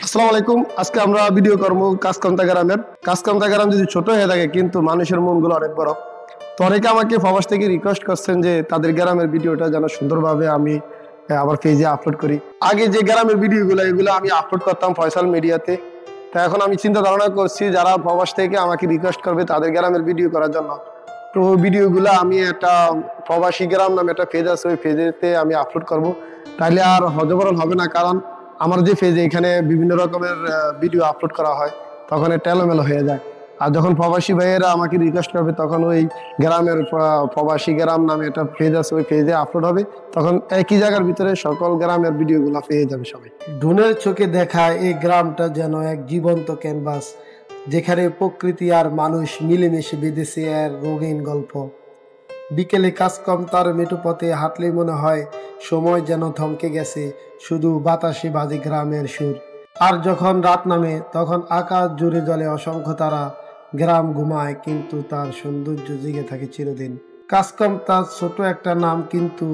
আসসালামু আলাইকুম। আজকে আমরা ভিডিও করবো কাসকান্তা গ্রামের। কাসকান্তা গ্রাম যদি ছোট হয়ে থাকে কিন্তু মানুষের মনগুলো অনেক বড়। তো অনেকে আমাকে প্রবাস থেকে রিকোয়েস্ট করছেন যে তাদের গ্রামের ভিডিওটা যেন সুন্দরভাবে আমি আমার পেজে আপলোড করি। আগে যে গ্রামের ভিডিওগুলো এগুলো আমি আপলোড করতাম ফয়সাল মিডিয়াতে। তা এখন আমি চিন্তা ধারণা করছি যারা প্রবাস থেকে আমাকে রিকোয়েস্ট করবে তাদের গ্রামের ভিডিও করার জন্য, তো ওই ভিডিওগুলো আমি একটা প্রবাসী গ্রাম নামে একটা পেজ আছে, ওই পেজেতে আমি আপলোড করব। তাইলে আর হজবরল হবে না, কারণ আমার যে পেজে এখানে বিভিন্ন রকমের ভিডিও আপলোড করা হয় তখন এটা এলোমেলো হয়ে যায়। আর যখন প্রবাসী ভাইয়েরা আমাকে রিকোয়েস্ট করবে তখন ওই গ্রামের প্রবাসী গ্রাম নামে একটা পেজ আছে, ওই পেজে আপলোড হবে, তখন একই জায়গার ভিতরে সকল গ্রামের ভিডিওগুলো পেয়ে যাবে সবাই। ড্রোনের চোখে দেখা এই গ্রামটা যেন এক জীবন্ত ক্যানভাস, যেখানে প্রকৃতি আর মানুষ মিলেমিশে বেঁধেছে এর রঙিন গল্প। বিকেলে কাজ কম তার মেঠো পথে হাঁটলে মনে হয় সময় যেন থমকে গেছে, শুধু বাতাসে বাজে গ্রামের সুর। আর যখন রাত নামে তখন আকাশ জুড়ে জ্বলে অসংখ্য তারা। গ্রাম ঘুমায় কিন্তু তার সৌন্দর্য জেগে থাকে চিরদিন। কাজকম তার ছোট একটা নাম, কিন্তু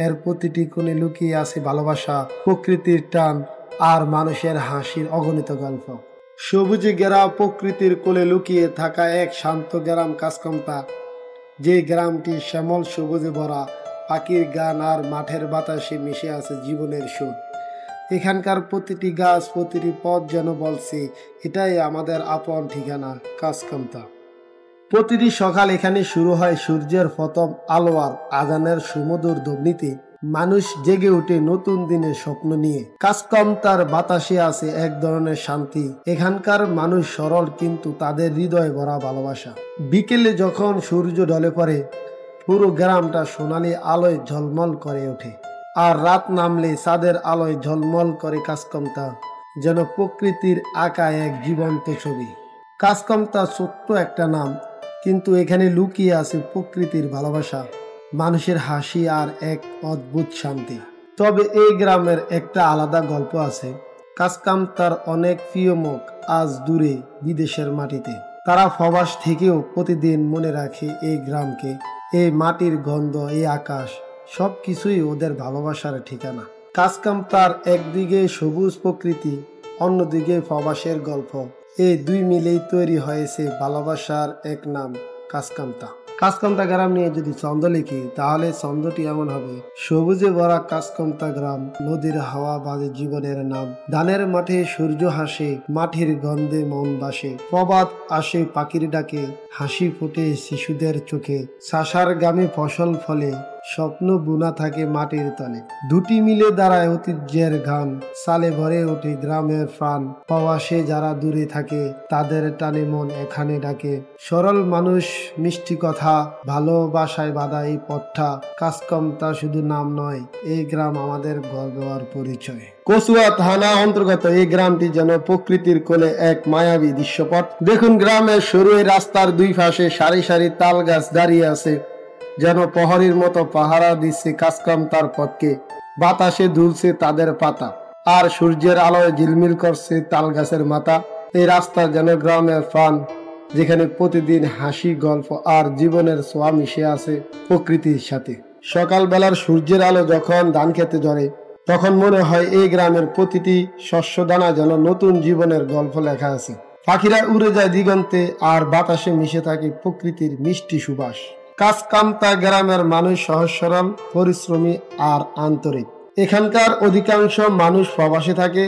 এর প্রতিটি কোণে লুকিয়ে আছে ভালোবাসা, প্রকৃতির টান আর মানুষের হাসির অগণিত গল্প। সবুজে ঘেরা প্রকৃতির কোলে লুকিয়ে থাকা এক শান্ত গ্রাম কাজকমতা, যে গ্রামটি শ্যামল সবুজে ভরা, পাখির গান আর মাঠের বাতাসে মিশে আছে জীবনের সুর। এখানকার প্রতিটি গাছ, প্রতিটি পথ যেন বলছে এটাই আমাদের আপন ঠিকানা কাজকমতা। প্রতিটি সকাল এখানে শুরু হয় সূর্যের প্রথম আলো আর আজানের সুমধুর ধ্বনিতে। মানুষ জেগে ওঠে নতুন দিনের স্বপ্ন নিয়ে। কাজকমতার বাতাসে আছে এক ধরনের শান্তি। এখানকার মানুষ সরল কিন্তু তাদের হৃদয়ে ভরা ভালোবাসা। বিকেলে যখন সূর্য ঢলে পড়ে পুরো গ্রামটা সোনালী আলোয় ঝলমল করে ওঠে, আর রাত নামলে চাঁদের আলোয় ঝলমল করে কাজকমতা, যেন প্রকৃতির আঁকা এক জীবন্ত ছবি। কাজকমতা ছোট্ট একটা নাম, কিন্তু এখানে লুকিয়ে আছে প্রকৃতির ভালোবাসা, মানুষের হাসি আর এক অদ্ভুত শান্তি। তবে এই গ্রামের একটা আলাদা গল্প আছে। কাজকমতার অনেক প্রিয় মুখ আজ দূরে বিদেশের মাটিতে। তারা প্রবাস থেকেও প্রতিদিন মনে রাখে এই গ্রামকে, এই মাটির গন্ধ, এই আকাশ, সব কিছুই ওদের ভালোবাসার ঠিকানা। কাজকমতার একদিকে সবুজ প্রকৃতি, অন্যদিকে প্রবাসের গল্প, এই দুই মিলেই তৈরি হয়েছে ভালোবাসার এক নাম কাজকমতা। কাজকমতা গ্রাম নিয়ে যদি ছন্দ লিখি তাহলে ছন্দটি এমন হবে: সবুজে ভরা কাজকমতা গ্রাম, নদীর হাওয়া বাজে জীবনের নাম, ধানের মাঠে সূর্য হাসে, মাটির গন্ধে মন বাসে, প্রভাত আসে পাখির ডাকে, হাসি ফোটে শিশুদের চোখে, শাসার গ্রামে ফসল ফলে, স্বপ্ন বুনা থাকে মাটির তলে। দুটি মিলে দাঁড়ায় ঐতিহ্যের গান, সালে ভরে ওঠে গ্রামের প্রাণ। প্রবাসে যারা দূরে থাকে তাদের টানে মন এখানে ডাকে। সরল মানুষ, মিষ্টি কথা, ভালোবাসায় বাঁধা এই পথটা। কাজকমতা শুধু নাম নয়, এই গ্রাম আমাদের গর্ব আর পরিচয়। কচুয়া থানা অন্তর্গত এই গ্রামটি যেন প্রকৃতির কোলে এক মায়াবী দৃশ্যপট। দেখুন গ্রামের সরু রাস্তার দুই পাশে সারি সারি তাল গাছ দাঁড়িয়ে আছে, যেন প্রহরীর মতো পাহারা দিচ্ছে কাজকমতার পথকে। বাতাসে দুলছে তাদের পাতা, আর সূর্যের আলোয় ঝিলমিল করছে তাল গাছের মাথা। এই রাস্তা যেন গ্রামের প্রাণ, যেখানে প্রতিদিন হাসি, গল্প আর জীবনের ছোঁয়া মিশে আছে প্রকৃতির সাথে। সকালবেলার সূর্যের আলো যখন ধান খেতে ঝরে তখন মনে হয় এই গ্রামের প্রতিটি শস্য দানা যেন নতুন জীবনের গল্প লেখা আছে। পাখিরা উড়ে যায় দিগন্তে, আর বাতাসে মিশে থাকে প্রকৃতির মিষ্টি সুবাস। কাজকমতা গ্রামের মানুষ সহজ সরল, পরিশ্রমী আর আন্তরিক। এখানকার অধিকাংশ মানুষ প্রবাসে থাকে,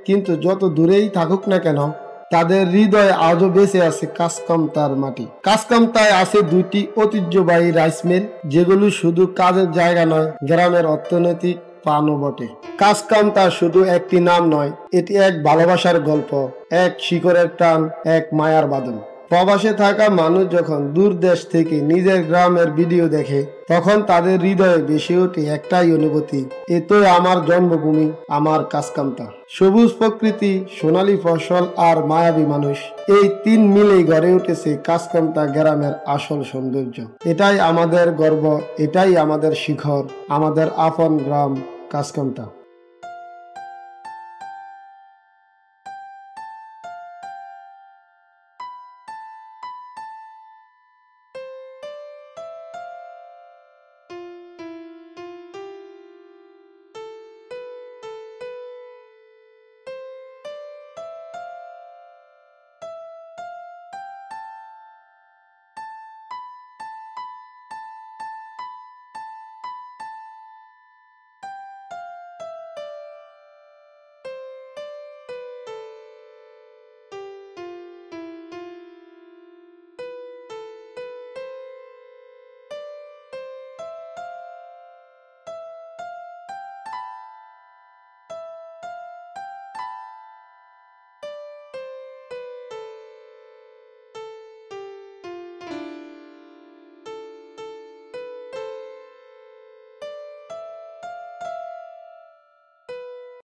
কিন্তু যত দূরেই থাকুক না কেন তাদের হৃদয়ে আজও বেঁচে আছে কাজকমতার মাটি। কাজকমতায় আছে দুইটি ঐতিহ্যবাহী রাইস মিল, যেগুলো শুধু কাজের জায়গা নয়, গ্রামের অর্থনৈতিক প্রাণও বটে। কাজকমতা শুধু একটি নাম নয়, এটি এক ভালোবাসার গল্প, এক শিকড়ের টান, এক মায়ার বাঁধন। প্রবাসে থাকা মানুষ যখন দূর দেশ থেকে নিজের গ্রামের ভিডিও দেখে তখন তাদের হৃদয়ে বেশি ওঠে একটাই অনুভূতি: এতই আমার জন্মভূমি, আমার কাজকমতা। সবুজ প্রকৃতি, সোনালী ফসল আর মায়াবী মানুষ, এই তিন মিলেই গড়ে উঠেছে কাজকমতা গ্রামের আসল সৌন্দর্য। এটাই আমাদের গর্ব, এটাই আমাদের শিখর, আমাদের আপন গ্রাম কাজকমতা।